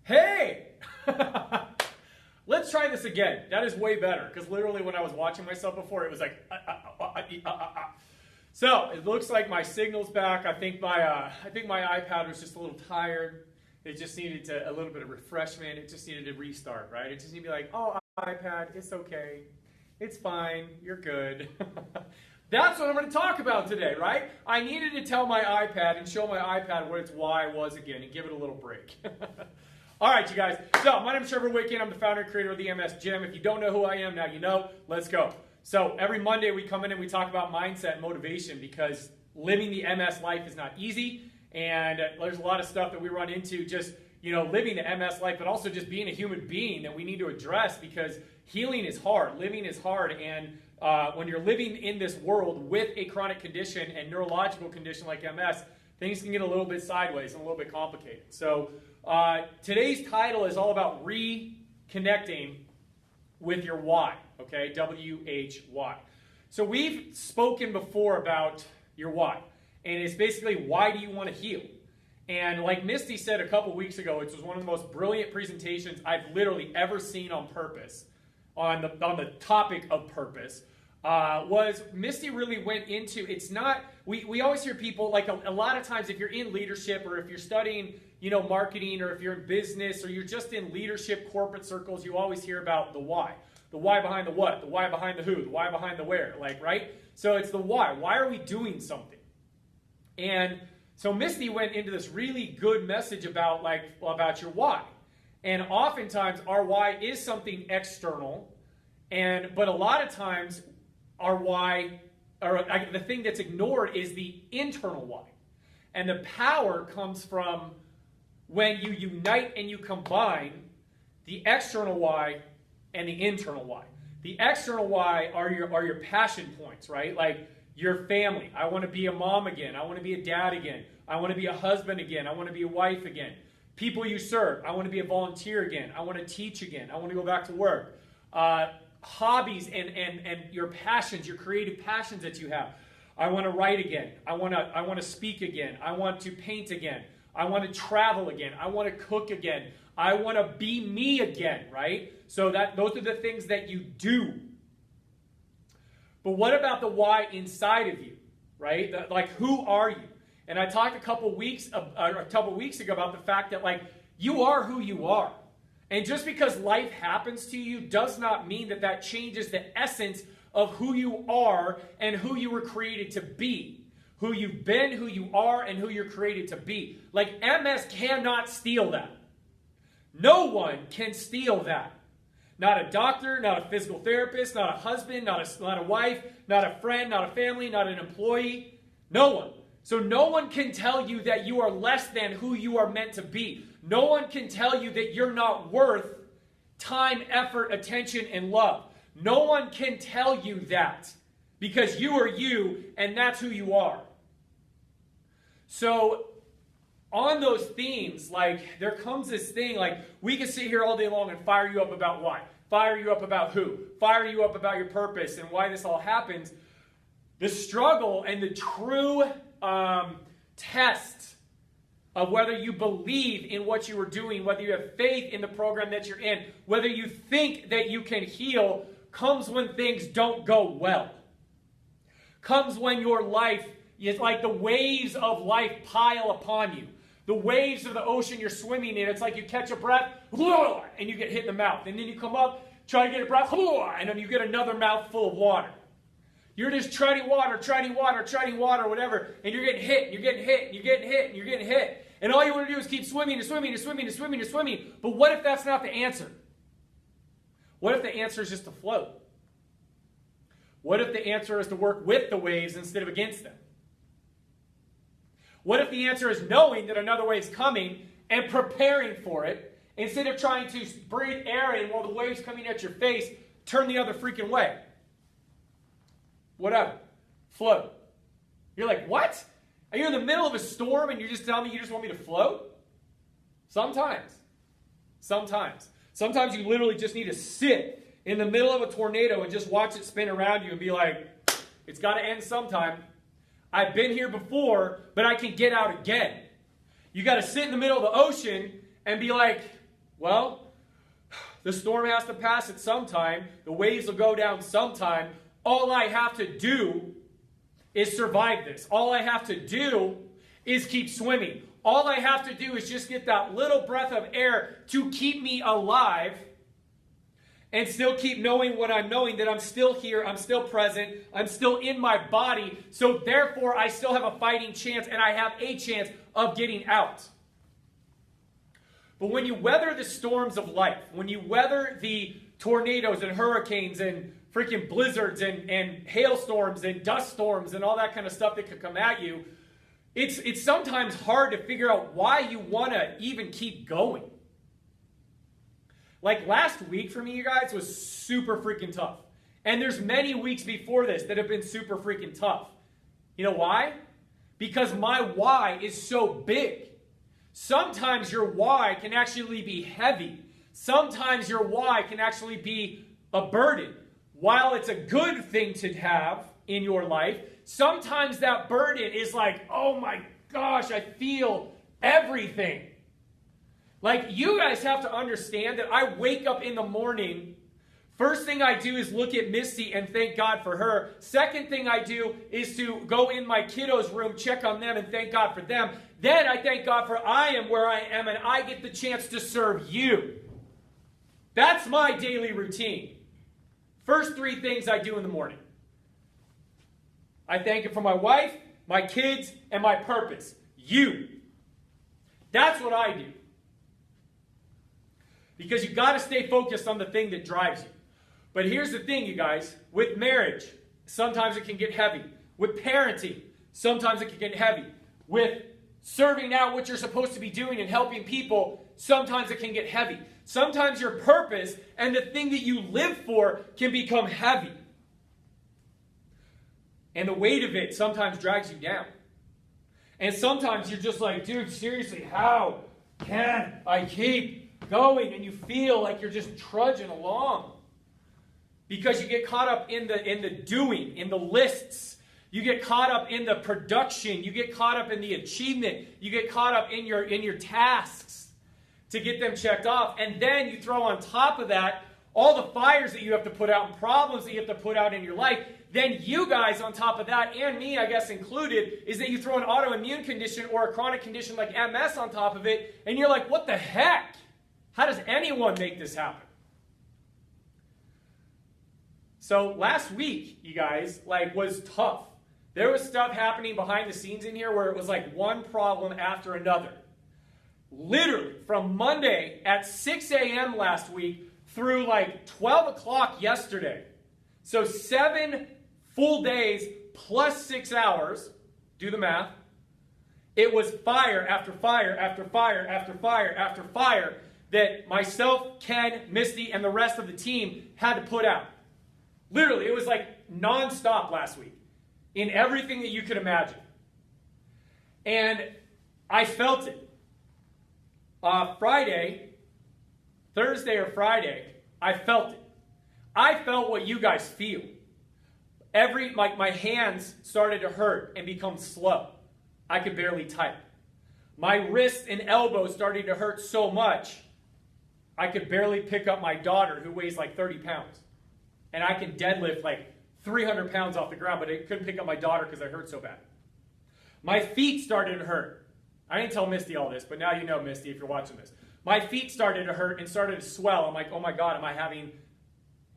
Hey! Let's try this again. That is way better, because literally when I was watching myself before, it was like, So it looks like my signal's back. I think my iPad was just a little tired. It just needed a little bit of refreshment. It just needed to restart, right? It just needed to be like, oh, iPad, it's okay. It's fine. You're good. That's what I'm going to talk about today, right? I needed to tell my iPad and show my iPad what its why was again and give it a little break. All right, you guys. So my name is Trevor Wicken. I'm the founder and creator of the MS Gym. If you don't know who I am, now you know. Let's go. So every Monday we come in and we talk about mindset and motivation, because living the MS life is not easy. And there's a lot of stuff that we run into just, living the MS life, but also just being a human being that we need to address, because healing is hard. Living is hard. And when you're living in this world with a chronic condition and neurological condition like MS, things can get a little bit sideways and a little bit complicated. So today's title is all about reconnecting with your why, okay? W-H-Y. So we've spoken before about your why, and it's basically, why do you want to heal? And like Misty said a couple weeks ago, it was one of the most brilliant presentations I've literally ever seen on purpose, on the topic of purpose, was Misty really went into, it's not, we always hear people, like a lot of times if you're in leadership, or if you're studying, marketing, or if you're in business, or you're just in leadership corporate circles, you always hear about the why. The why behind the what, the why behind the who, the why behind the where, right? So it's the why. Why are we doing something? And so Misty went into this really good message about your why. And oftentimes our why is something external, but a lot of times our why, or the thing that's ignored, is the internal why. And the power comes from when you unite and you combine the external why and the internal why. The external why are your passion points, right? Like your family. I want to be a mom again. I want to be a dad again. I want to be a husband again. I want to be a wife again. People you serve. I want to be a volunteer again. I want to teach again. I want to go back to work. Hobbies and your passions, your creative passions that you have. I want to write again. I want to speak again. I want to paint again. I want to travel again. I want to cook again. I want to be me again, right? So those are the things that you do. But what about the why inside of you, right? Like, who are you? And I talked a couple weeks ago about the fact that you are who you are. And just because life happens to you does not mean that changes the essence of who you are and who you were created to be. Who you've been, who you are, and who you're created to be. Like, MS cannot steal that. No one can steal that. Not a doctor, not a physical therapist, not a husband, not a wife, not a friend, not a family, not an employee. No one. So no one can tell you that you are less than who you are meant to be. No one can tell you that you're not worth time, effort, attention, and love. No one can tell you that, because you are you, and that's who you are. So on those themes, there comes this thing, we can sit here all day long and fire you up about why, fire you up about who, fire you up about your purpose and why this all happens. The struggle and the true test of whether you believe in what you are doing, whether you have faith in the program that you're in, whether you think that you can heal, comes when things don't go well. Comes when your life is like the waves of life pile upon you. The waves of the ocean you're swimming in, it's like you catch a breath, and you get hit in the mouth. And then you come up, try to get a breath, and then you get another mouthful of water. You're just treading water, whatever, and you're getting hit, and you're getting hit, and you're getting hit, and you're getting hit. And all you want to do is keep swimming and swimming and swimming and swimming and swimming. But what if that's not the answer? What if the answer is just to float? What if the answer is to work with the waves instead of against them? What if the answer is knowing that another wave's coming and preparing for it, instead of trying to breathe air in while the wave's coming at your face, turn the other freaking way? Whatever. Float. You're like, what? Are you in the middle of a storm and you're just telling me you just want me to float? Sometimes. Sometimes you literally just need to sit in the middle of a tornado and just watch it spin around you and be like, it's got to end sometime. I've been here before, but I can get out again. You got to sit in the middle of the ocean and be like, Well, the storm has to pass at some time. The waves will go down sometime. All I have to do is survive this. All I have to do is keep swimming. All I have to do is just get that little breath of air to keep me alive and still keep knowing what I'm knowing, that I'm still here, I'm still present, I'm still in my body. So therefore, I still have a fighting chance, and I have a chance of getting out. But when you weather the storms of life, when you weather the tornadoes and hurricanes and freaking blizzards and hailstorms and dust storms and all that kind of stuff that could come at you, it's sometimes hard to figure out why you want to even keep going. Like last week for me, you guys, was super freaking tough. And there's many weeks before this that have been super freaking tough. You know why? Because my why is so big. Sometimes your why can actually be heavy. Sometimes your why can actually be a burden. While it's a good thing to have in your life, sometimes that burden is like, oh my gosh, I feel everything. Like, you guys have to understand that I wake up in the morning, first thing I do is look at Misty and thank God for her. Second thing I do is to go in my kiddos' room, check on them, and thank God for them. Then I thank God for I am where I am, and I get the chance to serve you. That's my daily routine. First three things I do in the morning. I thank Him for my wife, my kids, and my purpose. You. That's what I do. Because you got to stay focused on the thing that drives you. But here's the thing, you guys. With marriage, sometimes it can get heavy. With parenting, sometimes it can get heavy. With serving out what you're supposed to be doing and helping people, sometimes it can get heavy. Sometimes your purpose and the thing that you live for can become heavy. And the weight of it sometimes drags you down. And sometimes you're just like, dude, seriously, how can I keep going? And you feel like you're just trudging along. Because you get caught up in the doing, in the lists. You get caught up in the production. You get caught up in the achievement. You get caught up in your tasks to get them checked off. And then you throw on top of that all the fires that you have to put out and problems that you have to put out in your life. Then you guys on top of that, and me I guess included, is that you throw an autoimmune condition or a chronic condition like MS on top of it, and you're like, what the heck? How does anyone make this happen? So last week, you guys, was tough. There was stuff happening behind the scenes in here where it was like one problem after another. Literally, from Monday at 6 a.m. last week through 12 o'clock yesterday. So 7 full days plus 6 hours. Do the math. It was fire after fire after fire after fire after fire that myself, Ken, Misty, and the rest of the team had to put out. Literally, it was nonstop last week in everything that you could imagine. And I felt it. Thursday or Friday, I felt it. I felt what you guys feel. My hands started to hurt and become slow. I could barely type. My wrists and elbows started to hurt so much, I could barely pick up my daughter, who weighs 30 pounds. And I can deadlift 300 pounds off the ground, but I couldn't pick up my daughter because I hurt so bad. My feet started to hurt. I didn't tell Misty all this, but now you know, Misty, if you're watching this. My feet started to hurt and started to swell. I'm like, oh my God, am I having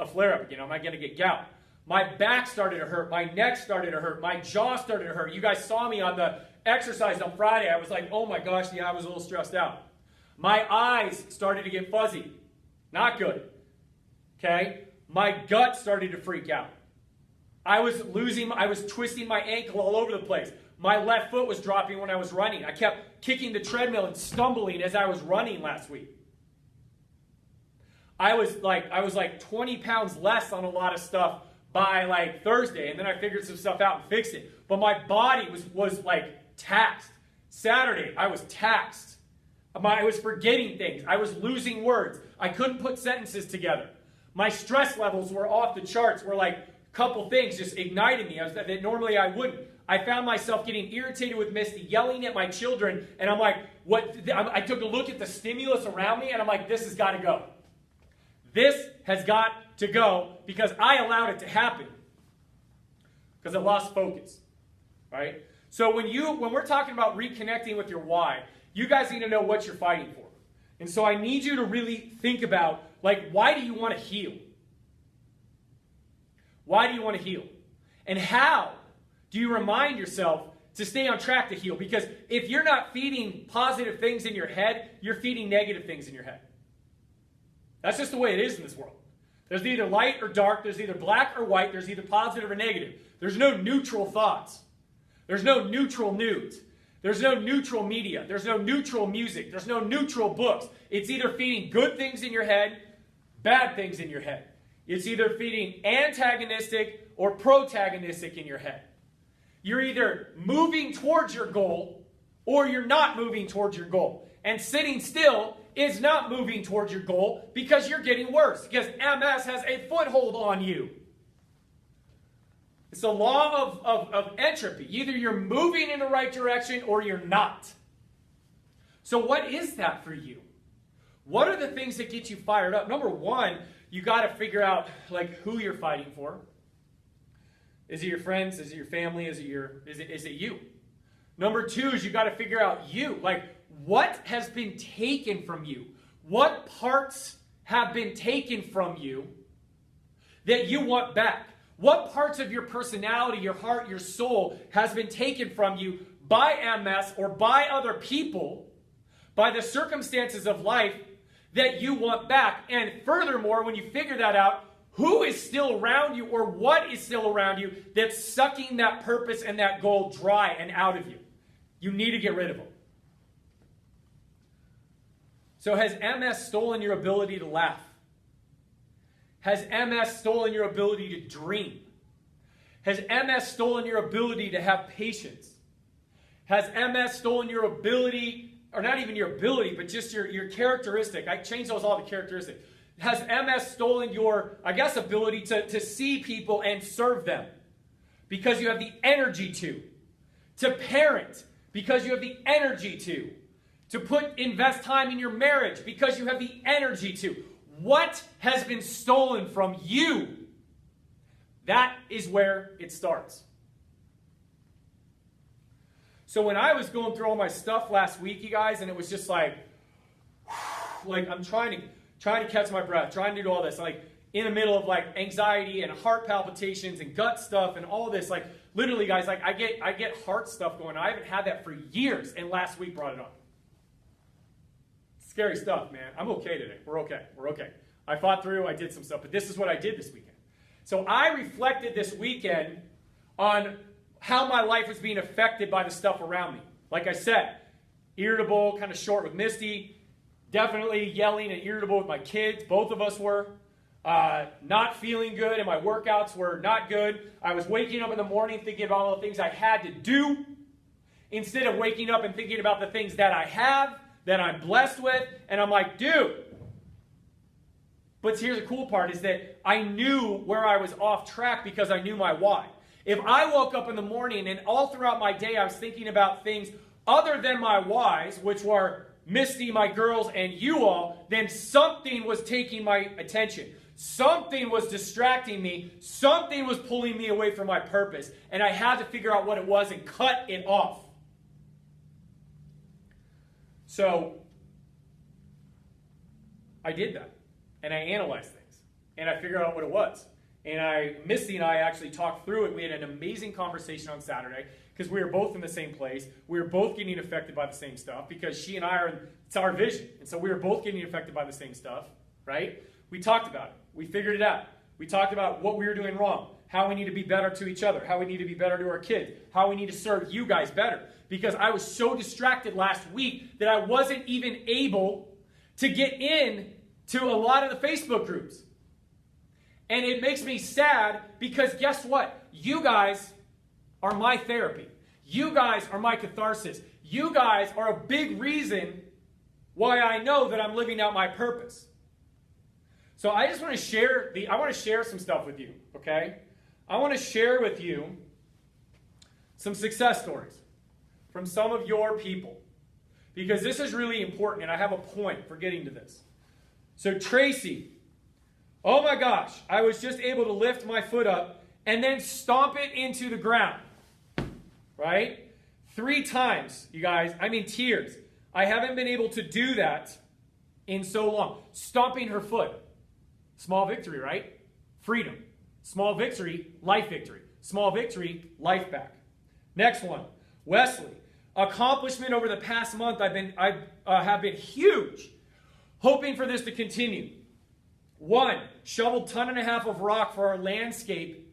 a flare-up again? Am I going to get gout? My back started to hurt. My neck started to hurt. My jaw started to hurt. You guys saw me on the exercise on Friday. I was like, oh my gosh, yeah, I was a little stressed out. My eyes started to get fuzzy. Not good. Okay? My gut started to freak out. I was twisting my ankle all over the place. My left foot was dropping when I was running. I kept kicking the treadmill and stumbling as I was running last week. I was 20 pounds less on a lot of stuff by Thursday, and then I figured some stuff out and fixed it. But my body was taxed. Saturday, I was taxed. I was forgetting things. I was losing words. I couldn't put sentences together. My stress levels were off the charts. Were a couple things just ignited me that normally I wouldn't. I found myself getting irritated with Misty, yelling at my children, and I'm like, what? I took a look at the stimulus around me, and I'm like, this has got to go. This has got to go because I allowed it to happen. Because I lost focus, right? So when we're talking about reconnecting with your why, you guys need to know what you're fighting for. And so I need you to really think about, like, why do you want to heal? Why do you want to heal? And how do you remind yourself to stay on track to heal? Because if you're not feeding positive things in your head, you're feeding negative things in your head. That's just the way it is in this world. There's either light or dark. There's either black or white. There's either positive or negative. There's no neutral thoughts. There's no neutral news. There's no neutral media. There's no neutral music. There's no neutral books. It's either feeding good things in your head, bad things in your head. It's either feeding antagonistic or protagonistic in your head. You're either moving towards your goal or you're not moving towards your goal. And sitting still is not moving towards your goal because you're getting worse, because MS has a foothold on you. It's the law of entropy. Either you're moving in the right direction or you're not. So what is that for you? What are the things that get you fired up? Number one, you got to figure out, like, who you're fighting for. Is it your friends? Is it your family? Is it you? Number two is you got to figure out you. Like, what has been taken from you? What parts have been taken from you that you want back? What parts of your personality, your heart, your soul has been taken from you by MS or by other people, by the circumstances of life that you want back? And furthermore, when you figure that out, who is still around you or what is still around you that's sucking that purpose and that goal dry and out of you? You need to get rid of them. So has MS stolen your ability to laugh? Has MS stolen your ability to dream? Has MS stolen your ability to have patience? Has MS stolen your ability, or not even your ability, but just your characteristic? I changed those all to characteristics. Has MS stolen your, ability to see people and serve them? Because you have the energy to parent, because you have the energy to invest time in your marriage, because you have the energy to. What has been stolen from you? That is where it starts. So when I was going through all my stuff last week, you guys, and it was just like I'm trying to catch my breath, trying to do all this, like in the middle of like anxiety and heart palpitations and gut stuff and all this, like literally, guys, like I get heart stuff going on. I haven't had that for years, and last week brought it on. Scary stuff, man. I'm okay today. We're okay. I fought through. I did some stuff. But this is what I did this weekend. So I reflected this weekend on how my life was being affected by the stuff around me. Like I said, irritable, kind of short with Misty. Definitely yelling and irritable with my kids. Both of us were. Not feeling good, and my workouts were not good. I was waking up in the morning thinking about all the things I had to do instead of waking up and thinking about the things that I have, that I'm blessed with, and I'm like, dude. But here's the cool part, is that I knew where I was off track because I knew my why. If I woke up in the morning and all throughout my day I was thinking about things other than my whys, which were Misty, my girls, and you all, then something was taking my attention. Something was distracting me. Something was pulling me away from my purpose. And I had to figure out what it was and cut it off. So I did that, and I analyzed things, and I figured out what it was. And Misty and I actually talked through it. We had an amazing conversation on Saturday because we were both in the same place. We were both getting affected by the same stuff because she and I it's our vision. And so we were both getting affected by the same stuff, right? We talked about it. We figured it out. We talked about what we were doing wrong, how we need to be better to each other, how we need to be better to our kids, how we need to serve you guys better. Because I was so distracted last week that I wasn't even able to get in to a lot of the Facebook groups. And it makes me sad because guess what? You guys are my therapy. You guys are my catharsis. You guys are a big reason why I know that I'm living out my purpose. So I just want to share some stuff with you, okay? I want to share with you some success stories from some of your people, because this is really important, and I have a point for getting to this. So Tracy, oh my gosh, I was just able to lift my foot up and then stomp it into the ground, right? 3 times, you guys. I mean, tears. I haven't been able to do that in so long. Stomping her foot. Small victory, right? Freedom. Small victory, life victory. Small victory, life back. Next one, Wesley. Accomplishment over the past month have been huge. Hoping for this to continue. 1, shoveled 1.5 tons of rock for our landscape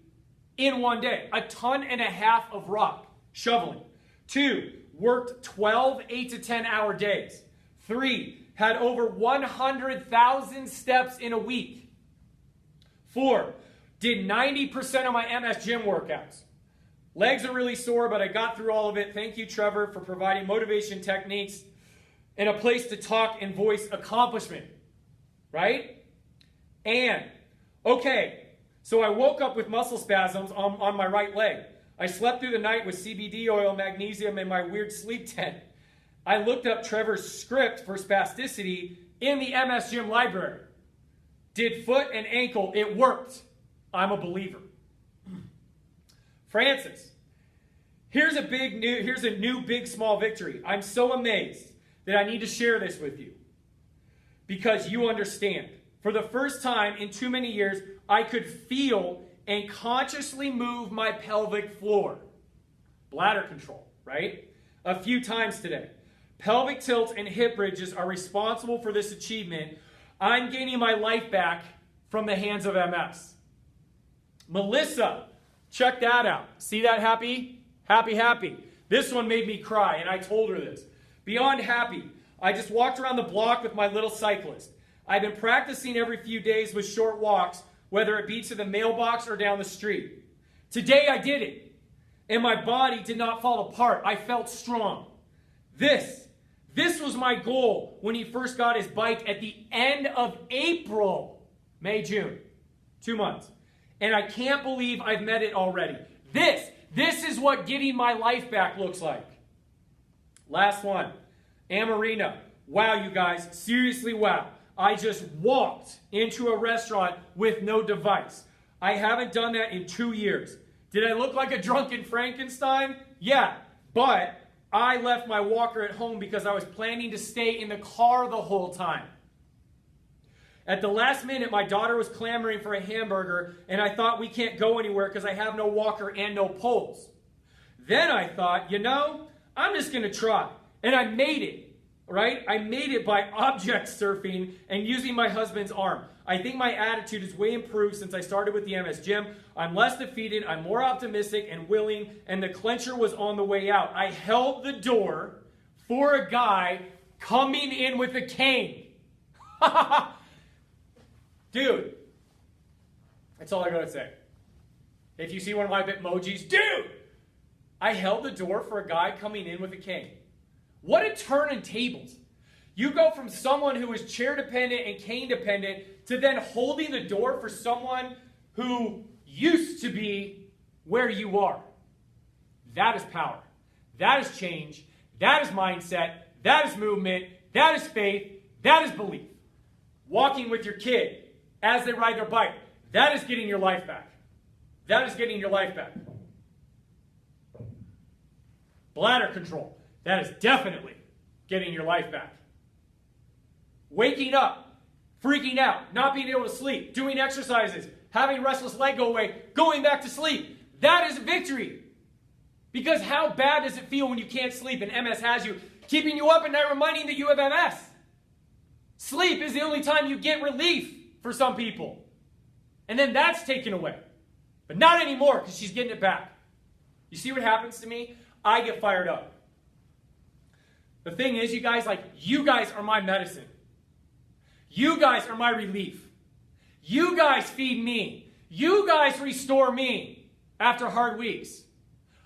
in one day. 1.5 tons of rock shoveling. 2, worked 12 8 to 10 hour days. 3, had over 100,000 steps in a week. 4, did 90% of my MS gym workouts. Legs are really sore, but I got through all of it. Thank you, Trevor, for providing motivation techniques and a place to talk and voice accomplishment. Right? And, okay, so I woke up with muscle spasms on my right leg. I slept through the night with CBD oil, magnesium, and my weird sleep tent. I looked up Trevor's script for spasticity in the MS Gym library. Did foot and ankle, it worked. I'm a believer. Francis, here's a new big small victory. I'm so amazed that I need to share this with you because you understand. For the first time in too many years, I could feel and consciously move my pelvic floor. Bladder control, right? A few times today. Pelvic tilts and hip bridges are responsible for this achievement. I'm gaining my life back from the hands of MS. Melissa, check that out. See that happy? Happy, happy. This one made me cry, and I told her this. Beyond happy, I just walked around the block with my little cyclist. I've been practicing every few days with short walks, whether it be to the mailbox or down the street. Today I did it, and my body did not fall apart. I felt strong. This was my goal when he first got his bike at the end of April, May, June, 2 months. And I can't believe I've met it already. This is what getting my life back looks like. Last one, Amarina. Wow, you guys, seriously, wow. I just walked into a restaurant with no device. I haven't done that in 2 years. Did I look like a drunken Frankenstein? Yeah, but I left my walker at home because I was planning to stay in the car the whole time. At the last minute, my daughter was clamoring for a hamburger, and I thought we can't go anywhere because I have no walker and no poles. Then I thought, I'm just going to try. And I made it, right? I made it by object surfing and using my husband's arm. I think my attitude is way improved since I started with the MS Gym. I'm less defeated, I'm more optimistic and willing, and the clencher was on the way out. I held the door for a guy coming in with a cane. Dude, that's all I gotta say. If you see one of my Bitmojis, dude, I held the door for a guy coming in with a cane. What a turn in tables. You go from someone who is chair dependent and cane dependent to then holding the door for someone who used to be where you are. That is power. That is change. That is mindset. That is movement. That is faith. That is belief. Walking with your kid as they ride their bike. That is getting your life back. That is getting your life back. Bladder control. That is definitely getting your life back. Waking up, freaking out, not being able to sleep, doing exercises, having restless leg go away, going back to sleep. That is a victory. Because how bad does it feel when you can't sleep and MS has you, keeping you up at night, reminding that you have MS? Sleep is the only time you get relief for some people. And then that's taken away. But not anymore because she's getting it back. You see what happens to me? I get fired up. The thing is, you guys are my medicine. You guys are my relief. You guys feed me. You guys restore me after hard weeks.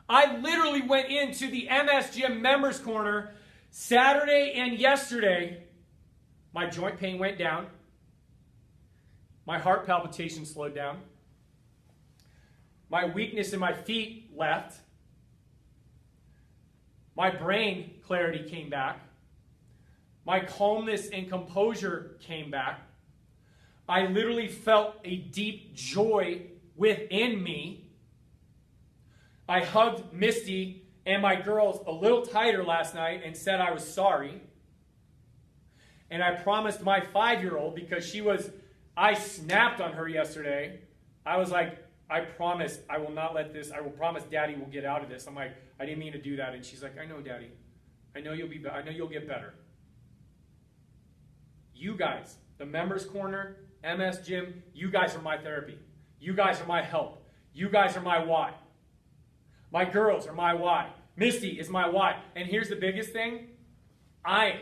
I literally went into the MS Gym Members Corner Saturday and yesterday. My joint pain went down. My heart palpitation slowed down. My weakness in my feet left. My brain clarity came back. My calmness and composure came back. I literally felt a deep joy within me. I hugged Misty and my girls a little tighter last night and said I was sorry. And I promised my 5-year-old, because I snapped on her yesterday. I was like, I promise I will not let this, I will promise Daddy will get out of this. I'm like, I didn't mean to do that. And she's like, I know, Daddy. I know you'll get better. You guys, the Members Corner, MS Gym, you guys are my therapy. You guys are my help. You guys are my why. My girls are my why. Misty is my why. And here's the biggest thing. I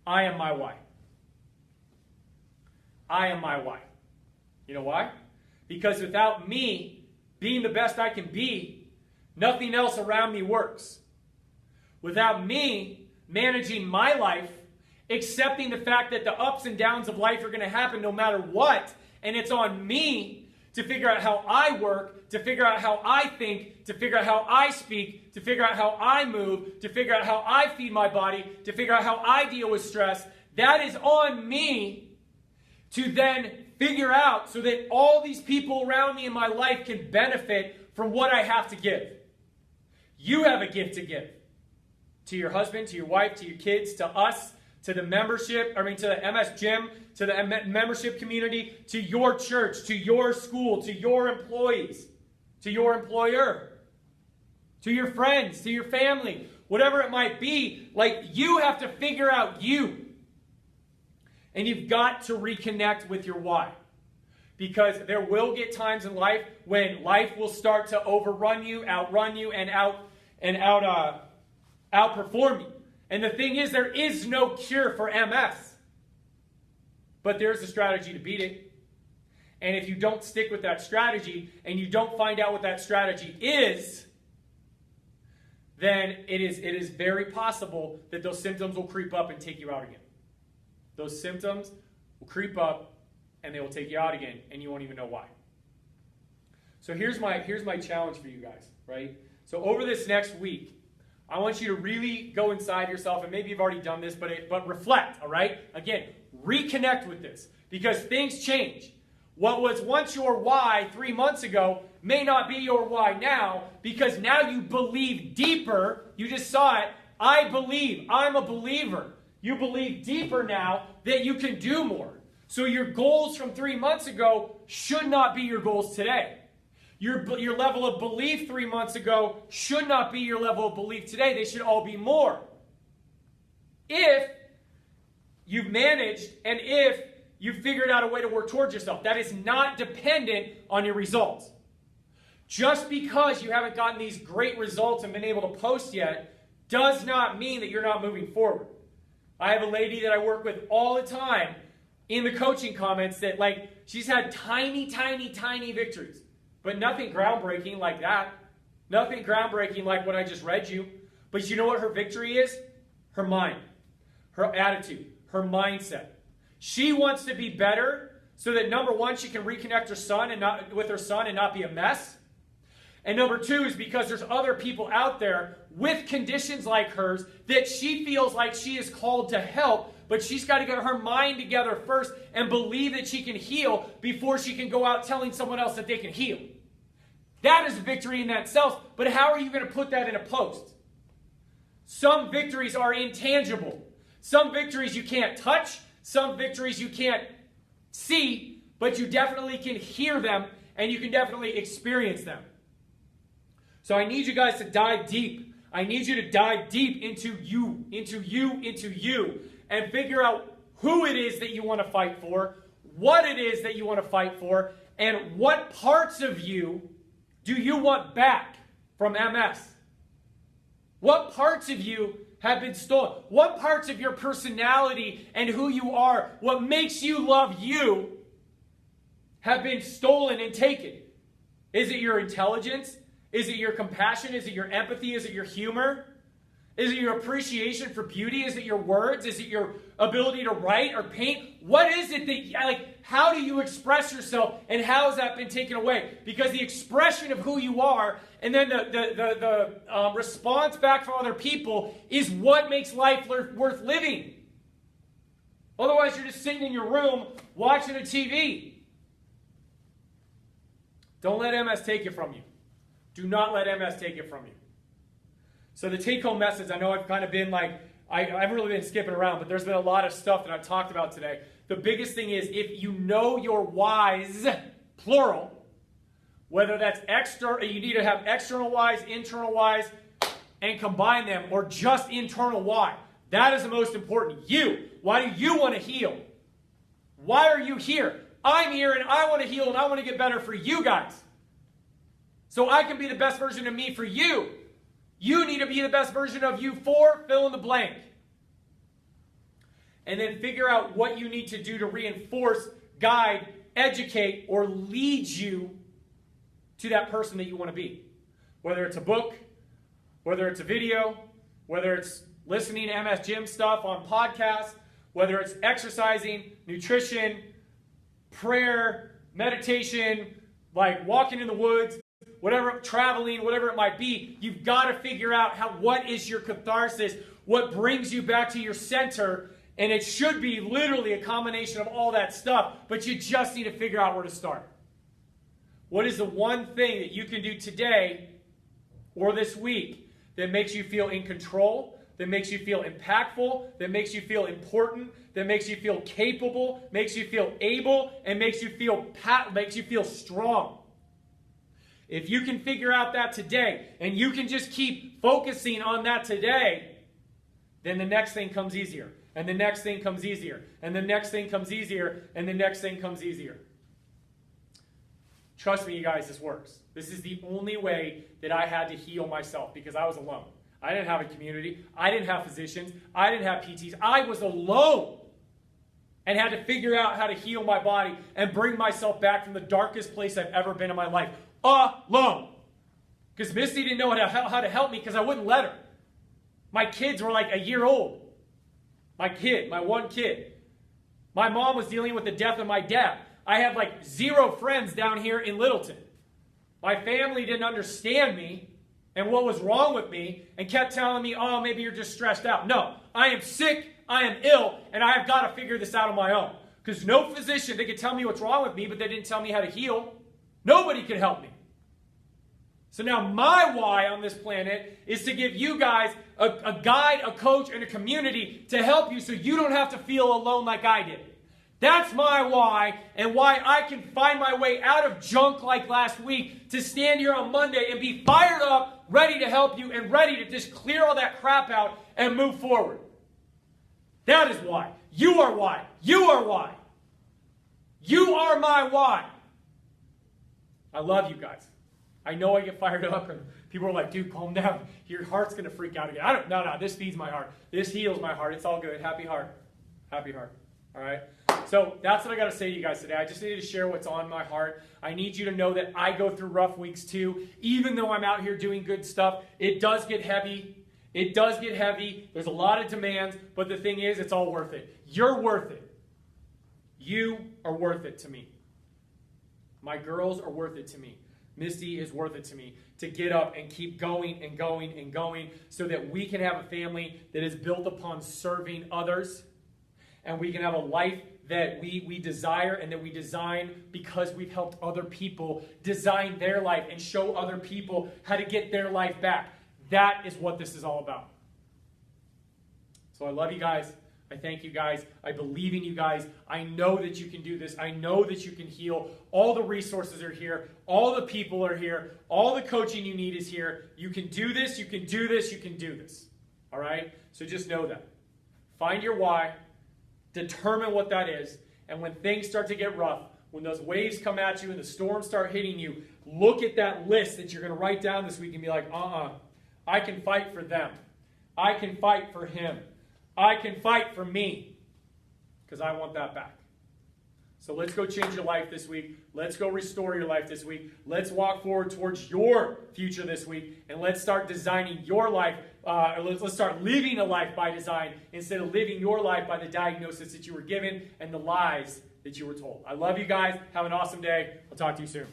am my why. I am my why. You know why? Because without me being the best I can be, nothing else around me works. Without me managing my life, accepting the fact that the ups and downs of life are going to happen no matter what, and it's on me to figure out how I work, to figure out how I think, to figure out how I speak, to figure out how I move, to figure out how I feed my body, to figure out how I deal with stress. That is on me to then figure out so that all these people around me in my life can benefit from what I have to give. You have a gift to give. To your husband, to your wife, to your kids, to us, to the to the MS Gym, to the membership community, to your church, to your school, to your employees, to your employer, to your friends, to your family, whatever it might be. Like, you have to figure out you. And you've got to reconnect with your why. Because there will get times in life when life will start to overrun you, outrun you, and outperform you. And the thing is, there is no cure for MS. But there's a strategy to beat it. And if you don't stick with that strategy, and you don't find out what that strategy is, then it is very possible that those symptoms will creep up and take you out again. Those symptoms will creep up and they will take you out again, and you won't even know why. So here's my challenge for you guys, right? So over this next week, I want you to really go inside yourself, and maybe you've already done this, but reflect, all right? Again, reconnect with this, because things change. What was once your why 3 months ago may not be your why now, because now you believe deeper. You just saw it. I believe. I'm a believer. You believe deeper now that you can do more. So your goals from 3 months ago should not be your goals today. Your level of belief 3 months ago should not be your level of belief today. They should all be more. If you've managed and if you've figured out a way to work towards yourself, that is not dependent on your results. Just because you haven't gotten these great results and been able to post yet does not mean that you're not moving forward. I have a lady that I work with all the time in the coaching comments that, like, she's had tiny, tiny, tiny victories. But nothing groundbreaking like that. Nothing groundbreaking like what I just read you. But you know what her victory is? Her mind. Her attitude. Her mindset. She wants to be better so that, number one, she can reconnect with her son and not be a mess. And number two is because there's other people out there with conditions like hers that she feels like she is called to help, but she's got to get her mind together first and believe that she can heal before she can go out telling someone else that they can heal. That is a victory in that itself, but how are you going to put that in a post? Some victories are intangible. Some victories you can't touch. Some victories you can't see, but you definitely can hear them and you can definitely experience them. So I need you guys to dive deep. I need you to dive deep into you, and figure out who it is that you want to fight for, what it is that you want to fight for, and what parts of you do you want back from MS? What parts of you have been stolen? What parts of your personality and who you are, what makes you love you, have been stolen and taken? Is it your intelligence? Is it your compassion? Is it your empathy? Is it your humor? Is it your appreciation for beauty? Is it your words? Is it your ability to write or paint? What is it that, like, how do you express yourself, and how has that been taken away? Because the expression of who you are and then the response back from other people is what makes life worth living. Otherwise, you're just sitting in your room watching a TV. Don't let MS take it from you. Do not let MS take it from you. So the take-home message, I know I've kind of been like, I've really been skipping around, but there's been a lot of stuff that I've talked about today. The biggest thing is, if you know your whys, plural, whether that's external, you need to have external whys, internal whys, and combine them, or just internal why. That is the most important. You. Why do you want to heal? Why are you here? I'm here and I want to heal and I want to get better for you guys. So I can be the best version of me for you. You need to be the best version of you for fill in the blank. And then figure out what you need to do to reinforce, guide, educate, or lead you to that person that you want to be. Whether it's a book, whether it's a video, whether it's listening to MS Gym stuff on podcasts, whether it's exercising, nutrition, prayer, meditation, like walking in the woods, whatever, traveling, whatever it might be, you've got to figure out what is your catharsis, what brings you back to your center, and it should be literally a combination of all that stuff, but you just need to figure out where to start. What is the one thing that you can do today or this week that makes you feel in control, that makes you feel impactful, that makes you feel important, that makes you feel capable, makes you feel able, and makes you feel strong? If you can figure out that today, and you can just keep focusing on that today, then the next thing comes easier, and the next thing comes easier, and the next thing comes easier, and the next thing comes easier. Trust me, you guys, this works. This is the only way that I had to heal myself, because I was alone. I didn't have a community. I didn't have physicians. I didn't have PTs. I was alone and had to figure out how to heal my body and bring myself back from the darkest place I've ever been in my life. Alone. Because Misty didn't know how to help me because I wouldn't let her. My kids were like a year old. My one kid. My mom was dealing with the death of my dad. I had like 0 friends down here in Littleton. My family didn't understand me and what was wrong with me and kept telling me, oh, maybe you're just stressed out. No, I am sick, I am ill, and I have got to figure this out on my own. Because no physician, they could tell me what's wrong with me, but they didn't tell me how to heal. Nobody could help me. So now my why on this planet is to give you guys a guide, a coach, and a community to help you so you don't have to feel alone like I did. That's my why, and why I can find my way out of junk like last week to stand here on Monday and be fired up, ready to help you, and ready to just clear all that crap out and move forward. That is why. You are why. You are why. You are my why. I love you guys. I know I get fired up, and people are like, dude, calm down. Your heart's going to freak out again. No, this feeds my heart. This heals my heart. It's all good. Happy heart. Happy heart. All right? So that's what I got to say to you guys today. I just needed to share what's on my heart. I need you to know that I go through rough weeks too. Even though I'm out here doing good stuff, it does get heavy. It does get heavy. There's a lot of demands, but the thing is, it's all worth it. You're worth it. You are worth it to me. My girls are worth it to me. Misty is worth it to me to get up and keep going and going and going so that we can have a family that is built upon serving others, and we can have a life that we desire and that we design because we've helped other people design their life and show other people how to get their life back. That is what this is all about. So I love you guys. I thank you guys. I believe in you guys. I know that you can do this. I know that you can heal. All the resources are here. All the people are here. All the coaching you need is here. You can do this. You can do this. You can do this. All right? So just know that. Find your why. Determine what that is. And when things start to get rough, when those waves come at you and the storms start hitting you, look at that list that you're going to write down this week and be like, I can fight for them. I can fight for him. I can fight for me because I want that back. So So let's go change your life this week. Let's go restore your life this week. Let's walk forward towards your future this week. And let's start designing your life. Let's start living a life by design instead of living your life by the diagnosis that you were given and the lies that you were told. I love you guys. Have an awesome day. I'll talk to you soon.